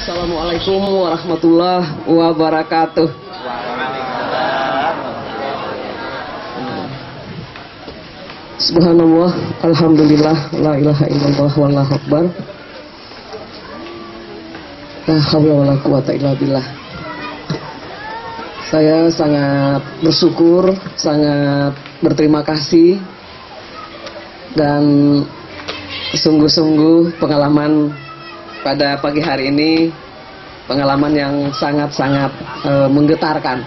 Assalamualaikum warahmatullahi wabarakatuh. Subhanallah, alhamdulillah, la ilaha illallah, wallahu akbar. La haula wala quwata illa billah. Saya sangat bersyukur, sangat berterima kasih, dan sungguh-sungguh pengalaman pada pagi hari ini pengalaman yang sangat-sangat menggetarkan.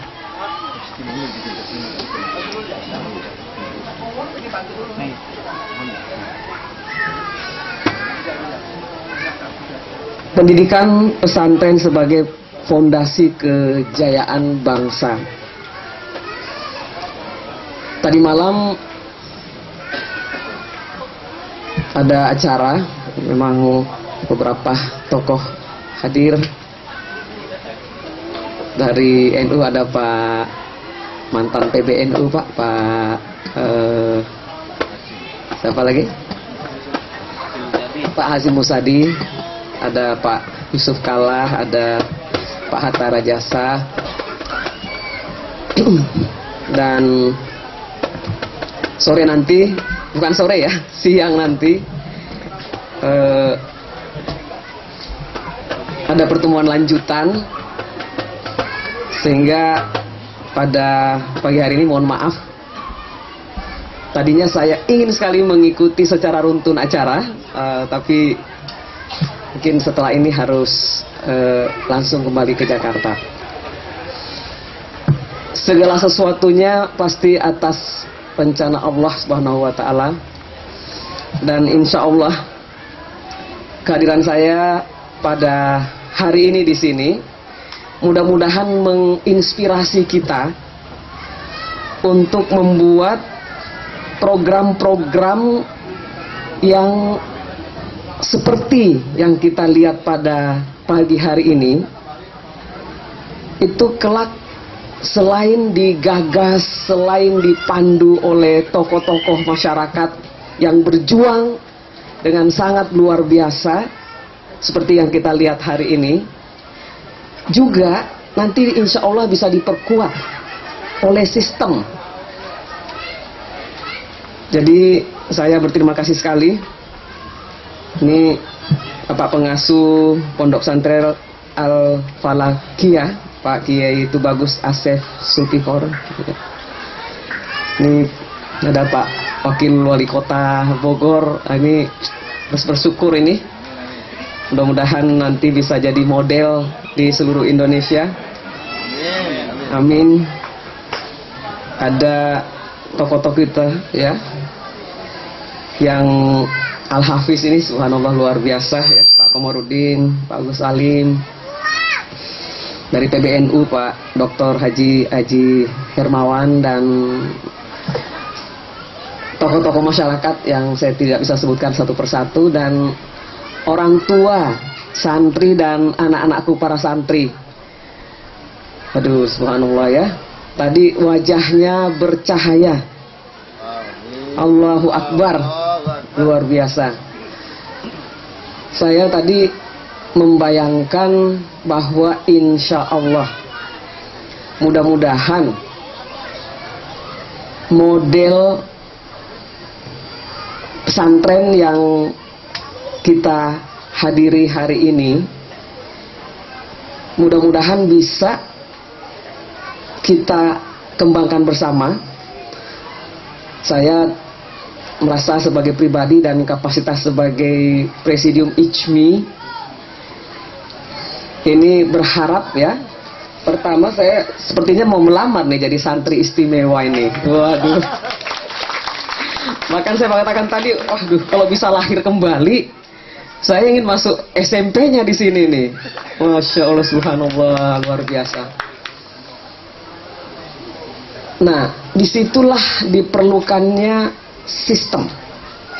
Pendidikan pesantren sebagai fondasi kejayaan bangsa. Tadi malam ada acara, memang beberapa tokoh hadir. Dari NU ada Pak mantan PBNU, Pak siapa lagi? Pak Hasyim Musadi, ada Pak Yusuf Kalla, ada Pak Hatta Rajasa, dan sore nanti, bukan sore ya, siang nanti ada pertemuan lanjutan, sehingga pada pagi hari ini mohon maaf, tadinya saya ingin sekali mengikuti secara runtun acara, tapi mungkin setelah ini harus langsung kembali ke Jakarta. Segala sesuatunya pasti atas rencana Allah Subhanahu wa Ta'ala, dan insya Allah kehadiran saya pada hari ini di sini mudah-mudahan menginspirasi kita untuk membuat program-program yang seperti yang kita lihat pada pagi hari ini, itu kelak selain digagas, selain dipandu oleh tokoh-tokoh masyarakat yang berjuang dengan sangat luar biasa seperti yang kita lihat hari ini, juga nanti insya Allah bisa diperkuat oleh sistem. Jadi saya berterima kasih sekali. Ini Bapak Pengasuh Pondok Pesantren Al-Falakiyah, Pak Kiai Tubagus Asef Sulfikor. Ini ada Pak Wakil Wali Kota Bogor. Ini harus bersyukur ini. Mudah-mudahan nanti bisa jadi model di seluruh Indonesia. Amin. Ada tokoh-tokoh kita ya, yang Al-Hafiz ini subhanallah luar biasa ya, Pak Komarudin, Pak Gus Alim. Dari PBNU Pak Dr. Haji Hermawan, dan tokoh-tokoh masyarakat yang saya tidak bisa sebutkan satu persatu, dan orang tua, santri, dan anak-anakku para santri. Aduh subhanallah ya, tadi wajahnya bercahaya. Allahu Akbar, luar biasa. Saya tadi membayangkan bahwa insya Allah mudah-mudahan model pesantren yang kita hadiri hari ini mudah-mudahan bisa kita kembangkan bersama. Saya merasa sebagai pribadi dan kapasitas sebagai presidium ICMI ini berharap ya, pertama saya sepertinya mau melamar nih jadi santri istimewa ini. Waduh. Bahkan saya mengatakan tadi, waduh, kalau bisa lahir kembali, saya ingin masuk SMP-nya di sini nih. Masya Allah, subhanallah, luar biasa. Nah, disitulah diperlukannya sistem,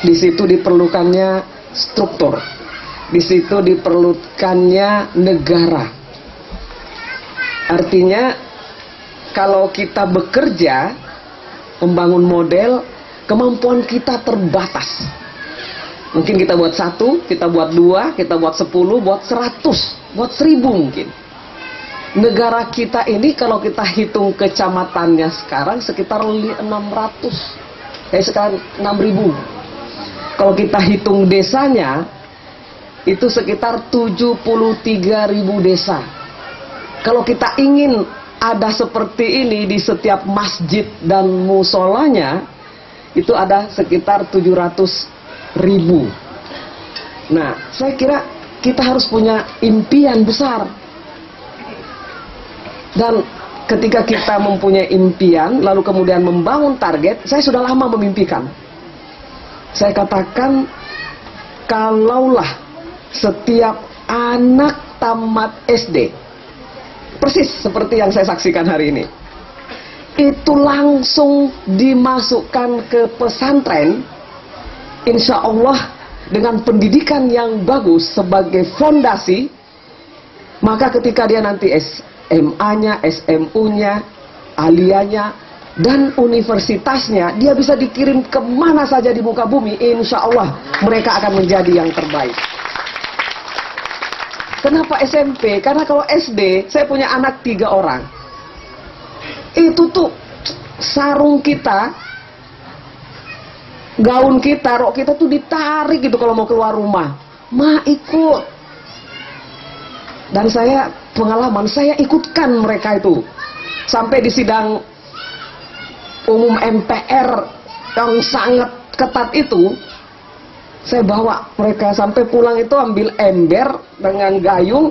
di situ diperlukannya struktur, di situ diperlukannya negara. Artinya kalau kita bekerja membangun model, kemampuan kita terbatas. Mungkin kita buat 1, kita buat 2, kita buat 10, buat 100, buat 1000 mungkin. Negara kita ini kalau kita hitung kecamatannya sekarang sekitar 600. Sekarang 6.000. Kalau kita hitung desanya itu sekitar 73.000 desa. Kalau kita ingin ada seperti ini di setiap masjid dan musolanya, itu ada sekitar 700.000. Nah, saya kira kita harus punya impian besar. Dan ketika kita mempunyai impian, lalu kemudian membangun target, saya sudah lama memimpikan. Saya katakan, kalaulah setiap anak tamat SD, persis seperti yang saya saksikan hari ini, itu langsung dimasukkan ke pesantren, insya Allah dengan pendidikan yang bagus sebagai fondasi, maka ketika dia nanti SMA-nya, SMU-nya, aliyahnya, dan universitasnya, dia bisa dikirim kemana saja di muka bumi, insya Allah mereka akan menjadi yang terbaik. Kenapa SMP? Karena kalau SD, saya punya anak 3 orang. Itu tuh sarung kita, gaun kita, rok kita tuh ditarik gitu kalau mau keluar rumah. Ma, ikut. Dan saya pengalaman, saya ikutkan mereka itu. Sampai di sidang umum MPR yang sangat ketat itu, saya bawa mereka sampai pulang itu ambil ember dengan gayung,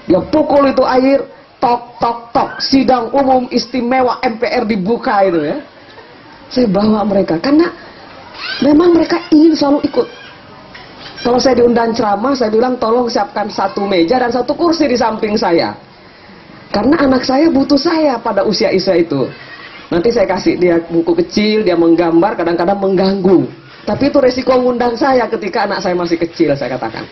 dia pukul itu air, tok tok tok, sidang umum istimewa MPR dibuka itu ya. Saya bawa mereka karena memang mereka ingin selalu ikut. Kalau saya diundang ceramah, saya bilang tolong siapkan 1 meja dan 1 kursi di samping saya, karena anak saya butuh saya pada usia itu. Nanti saya kasih dia buku kecil, dia menggambar, kadang-kadang mengganggu. Tapi itu resiko ngundang saya ketika anak saya masih kecil, saya katakan.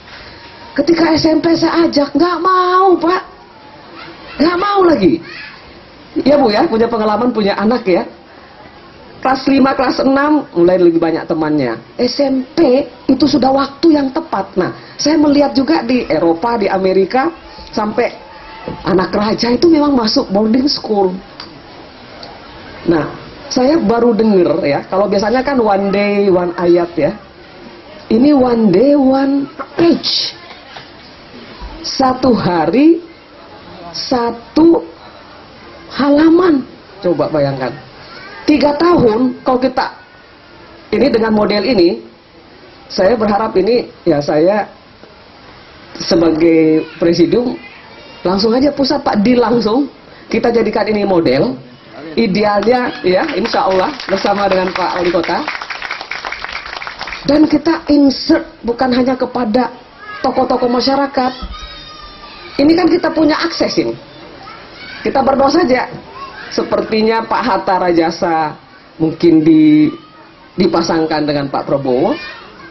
Ketika SMP saya ajak, nggak mau Pak. Nggak mau lagi. Ya Bu ya, punya pengalaman, punya anak ya. Kelas 5, kelas 6, mulai lebih banyak temannya. SMP itu sudah waktu yang tepat. Nah, saya melihat juga di Eropa, di Amerika, sampai anak raja itu memang masuk boarding school. Nah, saya baru dengar ya, kalau biasanya kan one day one ayat ya, ini one day one page, 1 hari 1 halaman. Coba bayangkan, 3 tahun kalau kita ini dengan model ini, saya berharap ini ya, saya sebagai presidium langsung aja pusat Pak Dil, langsung kita jadikan ini model. Idealnya ya, insya Allah bersama dengan Pak Wali Kota, dan kita insert bukan hanya kepada tokoh-tokoh masyarakat. Ini kan kita punya akses ini, kita berdoa saja. Sepertinya Pak Hatta Rajasa mungkin dipasangkan dengan Pak Prabowo,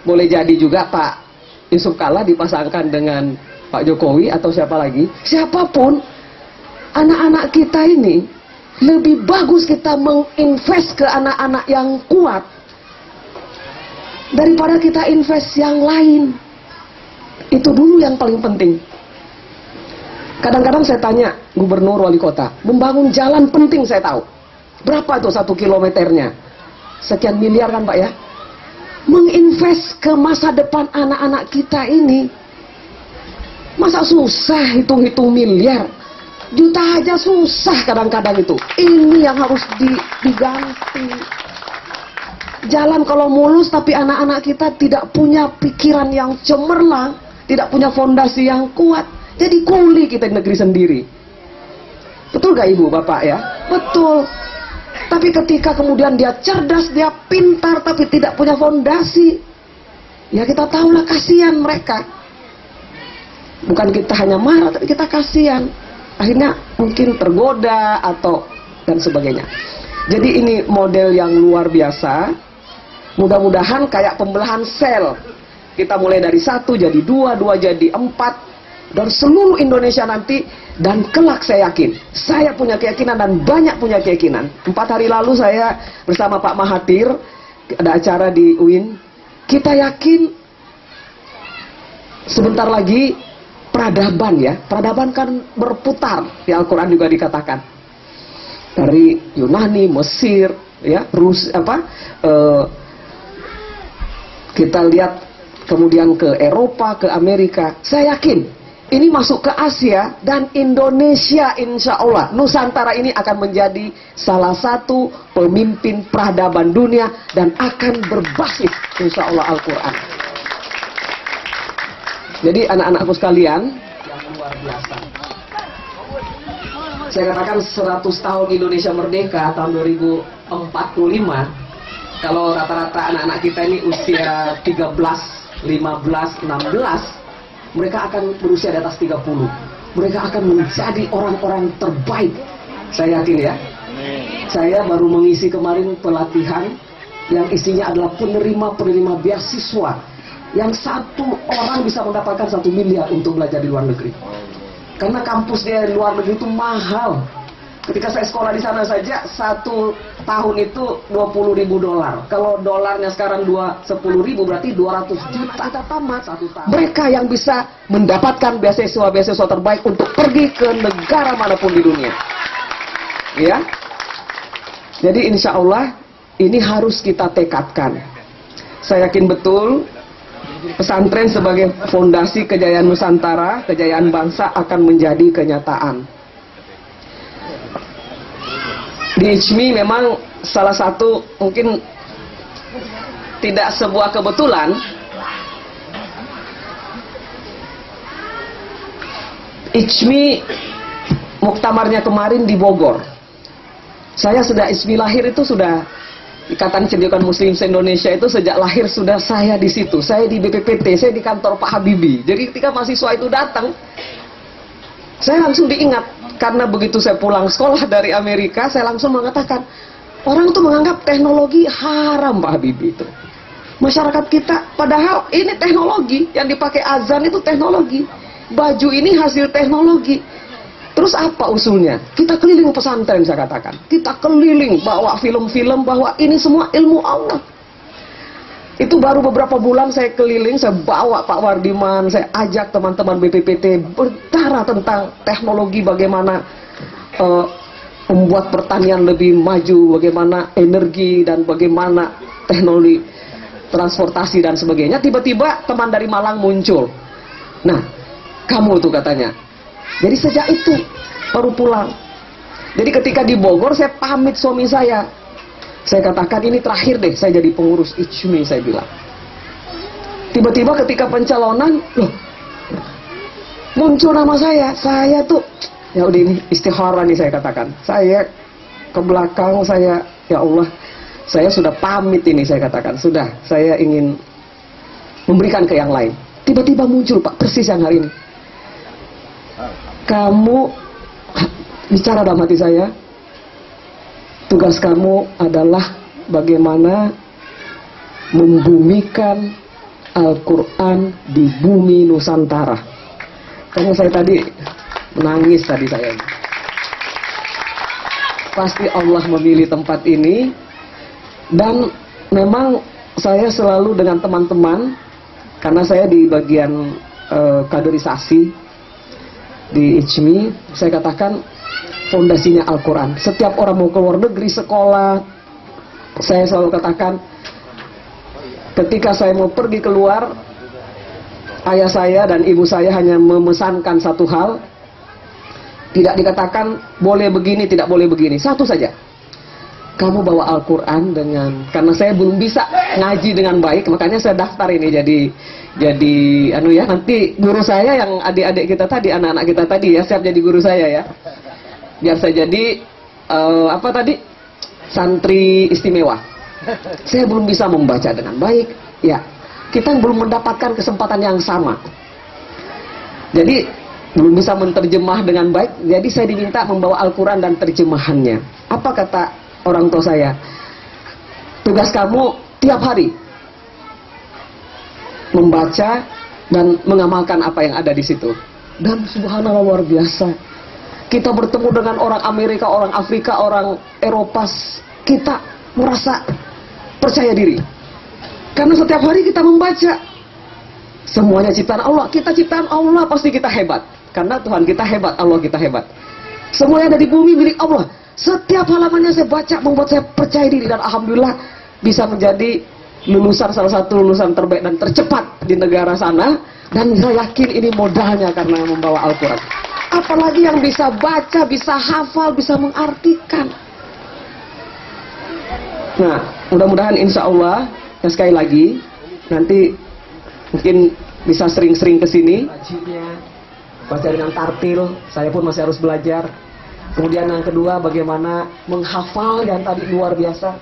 boleh jadi juga Pak Yusuf Kalla dipasangkan dengan Pak Jokowi atau siapa lagi, siapapun. Anak-anak kita ini lebih bagus kita menginvest ke anak-anak yang kuat daripada kita invest yang lain. Itu dulu yang paling penting. Kadang-kadang saya tanya gubernur, wali kota, membangun jalan penting, saya tahu. Berapa itu 1 kilometernya? Sekian miliar kan Pak ya? Menginvest ke masa depan anak-anak kita ini, masa susah hitung-hitung miliar? Juta aja susah kadang-kadang itu. Ini yang harus diganti. Jalan kalau mulus tapi anak-anak kita tidak punya pikiran yang cemerlang, tidak punya fondasi yang kuat, jadi kuli kita di negeri sendiri. Betul gak Ibu Bapak ya? Betul. Tapi ketika kemudian dia cerdas, dia pintar tapi tidak punya fondasi, ya kita tahulah kasihan mereka. Bukan kita hanya marah, tapi kita kasihan. Akhirnya mungkin tergoda atau dan sebagainya. Jadi ini model yang luar biasa. Mudah-mudahan kayak pembelahan sel, kita mulai dari 1 jadi 2, 2 jadi 4, dan seluruh Indonesia nanti. Dan kelak saya yakin, saya punya keyakinan dan banyak punya keyakinan. 4 hari lalu saya bersama Pak Mahathir ada acara di UIN. Kita yakin sebentar lagi peradaban ya. Peradaban kan berputar. Di Al-Quran juga dikatakan. Dari Yunani, Mesir, ya, kita lihat kemudian ke Eropa, ke Amerika. Saya yakin ini masuk ke Asia dan Indonesia, insya Allah Nusantara ini akan menjadi salah satu pemimpin peradaban dunia dan akan berbasis insya Allah Al-Quran. Jadi anak-anakku sekalian yang luar biasa, saya katakan 100 tahun Indonesia merdeka tahun 2045. Kalau rata-rata anak-anak kita ini usia 13, 15, 16, mereka akan berusia di atas 30. Mereka akan menjadi orang-orang terbaik. Saya yakin ya. Saya baru mengisi kemarin pelatihan yang isinya adalah penerima beasiswa. Yang satu orang bisa mendapatkan 1 miliar untuk belajar di luar negeri. Karena kampus dia di luar negeri itu mahal. Ketika saya sekolah di sana saja, 1 tahun itu $20.000. Kalau dolarnya sekarang 10.000 berarti 200 juta. Kita tamat 1 tahun. Mereka yang bisa mendapatkan beasiswa terbaik untuk pergi ke negara manapun di dunia. Ya. Jadi insya Allah ini harus kita tekadkan. Saya yakin betul pesantren sebagai fondasi kejayaan Nusantara, kejayaan bangsa akan menjadi kenyataan. Di ICMI memang salah satu mungkin tidak sebuah kebetulan ICMI muktamarnya kemarin di Bogor. Saya sudah ICMI lahir itu sudah Ikatan Cendekiawan Muslim se-Indonesia itu sejak lahir sudah saya di situ. Saya di BPPT, saya di kantor Pak Habibie. Jadi ketika mahasiswa itu datang, saya langsung diingat. Karena begitu saya pulang sekolah dari Amerika, saya langsung mengatakan, orang itu menganggap teknologi haram Pak Habibie itu. Masyarakat kita, padahal ini teknologi, yang dipakai azan itu teknologi. Baju ini hasil teknologi. Terus apa usulnya? Kita keliling pesantren, saya katakan. Kita keliling, bawa film-film, bahwa ini semua ilmu Allah. Itu baru beberapa bulan saya keliling, saya bawa Pak Wardiman, saya ajak teman-teman BPPT berbicara tentang teknologi, bagaimana membuat pertanian lebih maju, bagaimana energi dan bagaimana teknologi transportasi dan sebagainya. Tiba-tiba teman dari Malang muncul. Nah, kamu tuh katanya. Jadi sejak itu baru pulang. Jadi ketika di Bogor saya pamit suami saya. Saya katakan ini terakhir deh saya jadi pengurus ICMI, saya bilang. Tiba-tiba ketika pencalonan, loh, muncul nama saya. Saya tuh, ya udah ini istihara nih saya katakan. Saya ke belakang, saya, ya Allah, saya sudah pamit ini saya katakan. Sudah, saya ingin memberikan ke yang lain. Tiba-tiba muncul Pak, persis yang hari ini. Kamu bicara dalam hati saya. Tugas kamu adalah bagaimana membumikan Al-Quran di bumi Nusantara. Karena saya tadi menangis tadi saya. Pasti Allah memilih tempat ini. Dan memang saya selalu dengan teman-teman, karena saya di bagian kaderisasi di ICMI, saya katakan fondasinya Al-Quran. Setiap orang mau keluar negeri sekolah, saya selalu katakan, ketika saya mau pergi keluar, ayah saya dan ibu saya hanya memesankan satu hal, tidak dikatakan boleh begini, tidak boleh begini, satu saja. Kamu bawa Al-Quran dengan, karena saya belum bisa ngaji dengan baik, makanya saya daftar ini jadi nanti guru saya yang adik-adik kita tadi, anak-anak kita tadi ya, siap jadi guru saya ya. Biar saya jadi santri istimewa. Saya belum bisa membaca dengan baik, ya. Kita belum mendapatkan kesempatan yang sama. Jadi belum bisa menerjemah dengan baik. Jadi saya diminta membawa Al-Quran dan terjemahannya. Apa kata orang tua saya? Tugas kamu tiap hari membaca dan mengamalkan apa yang ada di situ. Dan subhanallah luar biasa. Kita bertemu dengan orang Amerika, orang Afrika, orang Eropa, kita merasa percaya diri. Karena setiap hari kita membaca. Semuanya ciptaan Allah. Kita ciptaan Allah, pasti kita hebat. Karena Tuhan kita hebat, Allah kita hebat. Semua yang ada di bumi milik Allah. Setiap halamannya saya baca membuat saya percaya diri, dan alhamdulillah bisa menjadi salah satu lulusan terbaik dan tercepat di negara sana. Dan saya yakin ini modalnya karena membawa Al-Quran. Apalagi yang bisa baca, bisa hafal, bisa mengartikan. Nah, mudah-mudahan insya Allah, ya sekali lagi, nanti mungkin bisa sering-sering kesini. Baca dengan tartil, saya pun masih harus belajar. Kemudian yang kedua, bagaimana menghafal yang tadi luar biasa.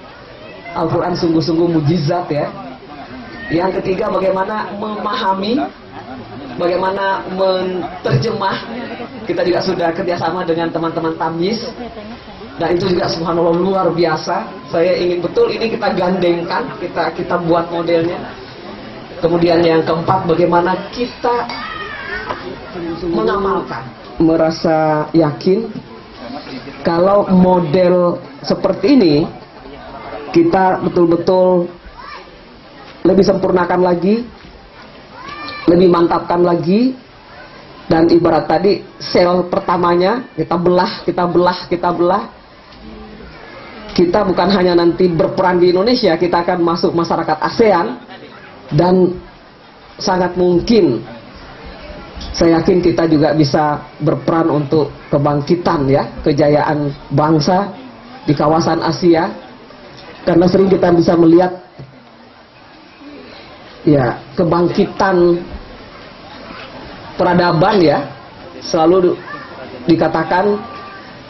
Al-Quran sungguh-sungguh mujizat ya. Yang ketiga, bagaimana memahami, bagaimana menerjemah. Kita juga sudah kerjasama dengan teman-teman Tamyiz, dan itu juga subhanallah luar biasa. Saya ingin betul ini kita gandengkan, kita buat modelnya. Kemudian yang keempat, bagaimana kita mengamalkan. Merasa yakin kalau model seperti ini kita betul-betul lebih sempurnakan lagi, lebih mantapkan lagi. Dan ibarat tadi sel pertamanya kita belah. Kita bukan hanya nanti berperan di Indonesia, kita akan masuk masyarakat ASEAN. Dan sangat mungkin, saya yakin kita juga bisa berperan untuk kebangkitan ya, kejayaan bangsa di kawasan Asia. Karena sering kita bisa melihat ya, kebangkitan peradaban ya, selalu dikatakan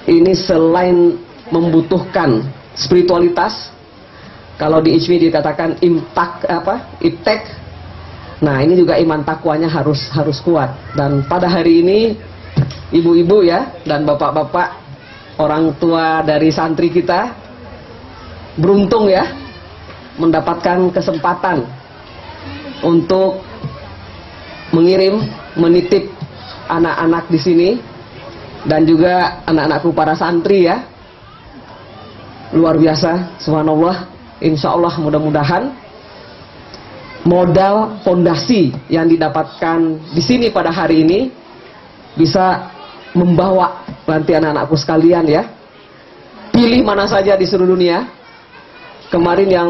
ini selain membutuhkan spiritualitas, kalau di ICMI dikatakan iptek. Nah, ini juga iman takwanya harus kuat. Dan pada hari ini ibu-ibu ya dan bapak-bapak, orang tua dari santri kita beruntung ya mendapatkan kesempatan untuk menitip anak-anak di sini, dan juga anak-anakku para santri ya. Luar biasa, subhanallah. Insya Allah mudah-mudahan modal fondasi yang didapatkan di sini pada hari ini bisa membawa nanti anak-anakku sekalian ya, pilih mana saja di seluruh dunia. Kemarin yang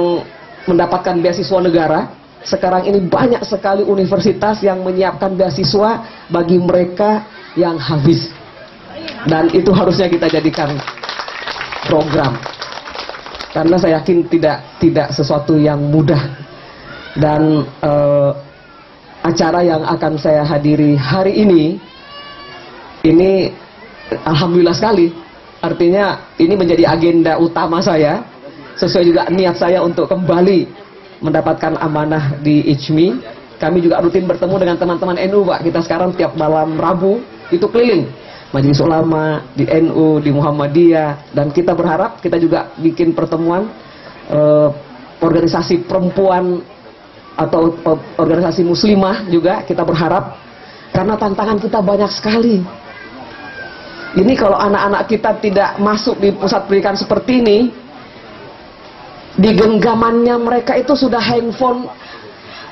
mendapatkan beasiswa negara, sekarang ini banyak sekali universitas yang menyiapkan beasiswa bagi mereka yang hafiz. Dan itu harusnya kita jadikan program. Karena saya yakin tidak sesuatu yang mudah. Dan acara yang akan saya hadiri hari ini alhamdulillah sekali. Artinya ini menjadi agenda utama saya, sesuai juga niat saya untuk kembali mendapatkan amanah di ICMI. Kami juga rutin bertemu dengan teman-teman NU, Pak. Kita sekarang tiap malam Rabu itu keliling Majelis Ulama di NU, di Muhammadiyah, dan kita berharap kita juga bikin pertemuan organisasi perempuan atau organisasi muslimah juga kita berharap, karena tantangan kita banyak sekali. Ini kalau anak-anak kita tidak masuk di pusat pendidikan seperti ini, di genggamannya mereka itu sudah handphone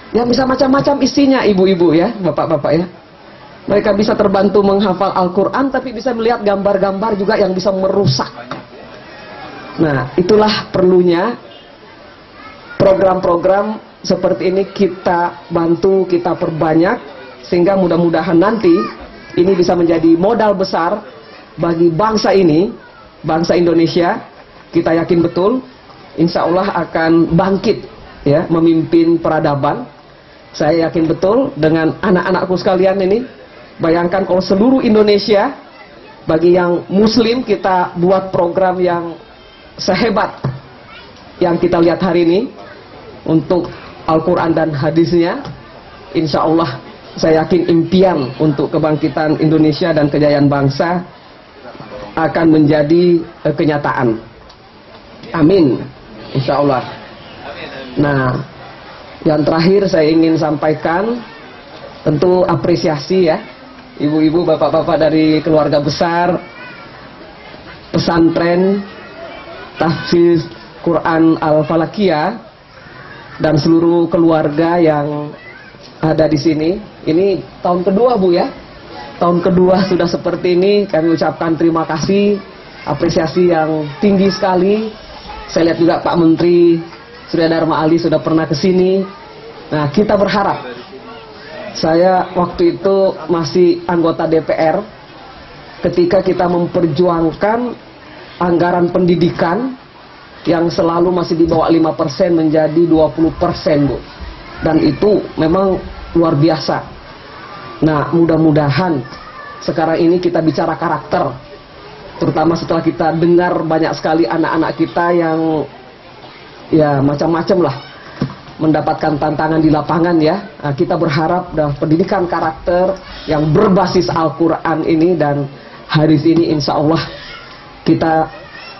yang bisa macam-macam isinya, ibu-ibu ya, bapak-bapak ya. Mereka bisa terbantu menghafal Al-Quran, tapi bisa melihat gambar-gambar juga yang bisa merusak. Nah, itulah perlunya program-program seperti ini kita bantu, kita perbanyak, sehingga mudah-mudahan nanti ini bisa menjadi modal besar bagi bangsa ini, bangsa Indonesia. Kita yakin betul insya Allah akan bangkit ya, memimpin peradaban. Saya yakin betul dengan anak-anakku sekalian ini. Bayangkan kalau seluruh Indonesia, bagi yang muslim kita buat program yang sehebat yang kita lihat hari ini untuk Al-Quran dan hadisnya. Insya Allah saya yakin impian untuk kebangkitan Indonesia dan kejayaan bangsa akan menjadi kenyataan. Amin. Insya Allah. Nah, yang terakhir saya ingin sampaikan, tentu apresiasi ya, ibu-ibu, bapak-bapak dari keluarga besar pesantren Tahfiz Quran Al-Falakiyah dan seluruh keluarga yang ada di sini. Ini tahun kedua Bu ya. Tahun kedua sudah seperti ini. Kami ucapkan terima kasih, apresiasi yang tinggi sekali. Saya lihat juga Pak Menteri Surya Dharma Ali sudah pernah ke sini. Nah, kita berharap, saya waktu itu masih anggota DPR ketika kita memperjuangkan anggaran pendidikan yang selalu masih di bawah 5% menjadi 20%, Bu. Dan itu memang luar biasa. Nah, mudah-mudahan sekarang ini kita bicara karakter, terutama setelah kita dengar banyak sekali anak-anak kita yang ya macam-macam lah mendapatkan tantangan di lapangan ya. Nah, kita berharap pendidikan karakter yang berbasis Al-Quran ini, dan hari ini insya Allah kita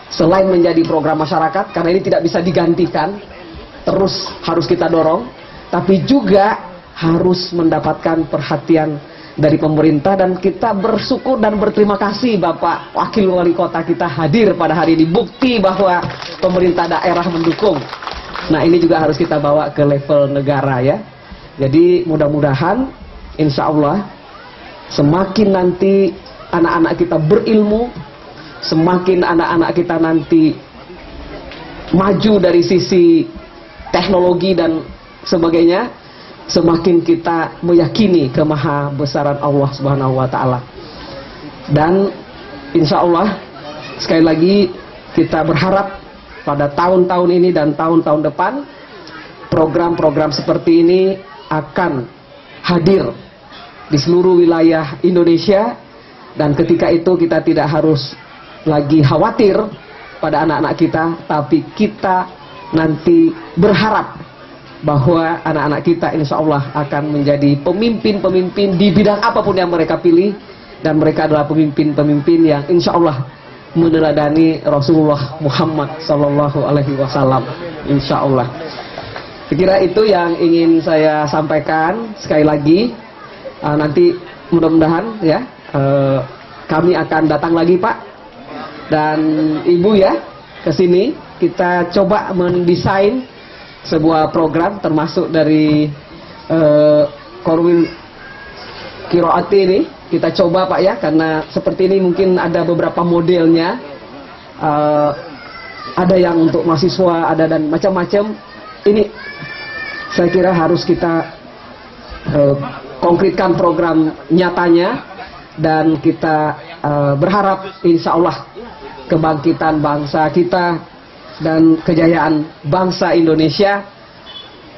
selain menjadi program masyarakat, karena ini tidak bisa digantikan, terus harus kita dorong, tapi juga harus mendapatkan perhatian dari pemerintah. Dan kita bersyukur dan berterima kasih Bapak Wakil Wali Kota kita hadir pada hari ini, bukti bahwa pemerintah daerah mendukung. Nah, ini juga harus kita bawa ke level negara ya. Jadi mudah-mudahan insya Allah semakin nanti anak-anak kita berilmu, semakin anak-anak kita nanti maju dari sisi teknologi dan sebagainya, semakin kita meyakini kemahabesaran Allah Subhanahu wa Ta'ala. Dan insya Allah sekali lagi kita berharap pada tahun-tahun ini dan tahun-tahun depan program-program seperti ini akan hadir di seluruh wilayah Indonesia. Dan ketika itu kita tidak harus lagi khawatir pada anak-anak kita, tapi kita nanti berharap bahwa anak-anak kita insya Allah akan menjadi pemimpin-pemimpin di bidang apapun yang mereka pilih, dan mereka adalah pemimpin-pemimpin yang insya Allah meneladani Rasulullah Muhammad Sallallahu Alaihi Wasallam, insya Allah. Sekira itu yang ingin saya sampaikan. Sekali lagi nanti mudah-mudahan ya kami akan datang lagi Pak dan Ibu ya ke sini. Kita coba mendesain sebuah program termasuk dari Korwil Kiroati ini. Kita coba Pak ya, karena seperti ini mungkin ada beberapa modelnya, ada yang untuk mahasiswa, ada dan macam-macam. Ini saya kira harus kita konkretkan program nyatanya, dan kita berharap insya Allah kebangkitan bangsa kita dan kejayaan bangsa Indonesia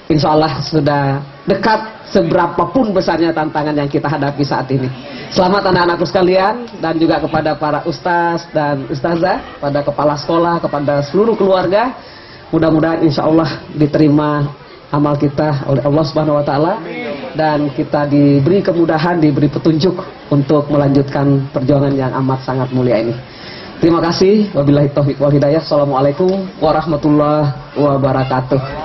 insya Allah sudah dekat, seberapapun besarnya tantangan yang kita hadapi saat ini. Selamat anak-anakku sekalian, dan juga kepada para ustaz dan ustazah, pada kepala sekolah, kepada seluruh keluarga. Mudah-mudahan insya Allah diterima amal kita oleh Allah Subhanahu wa Ta'ala, dan kita diberi kemudahan, diberi petunjuk untuk melanjutkan perjuangan yang amat sangat mulia ini. Terima kasih. Wabillahi taufiq wal hidayah. Assalamualaikum warahmatullahi wabarakatuh.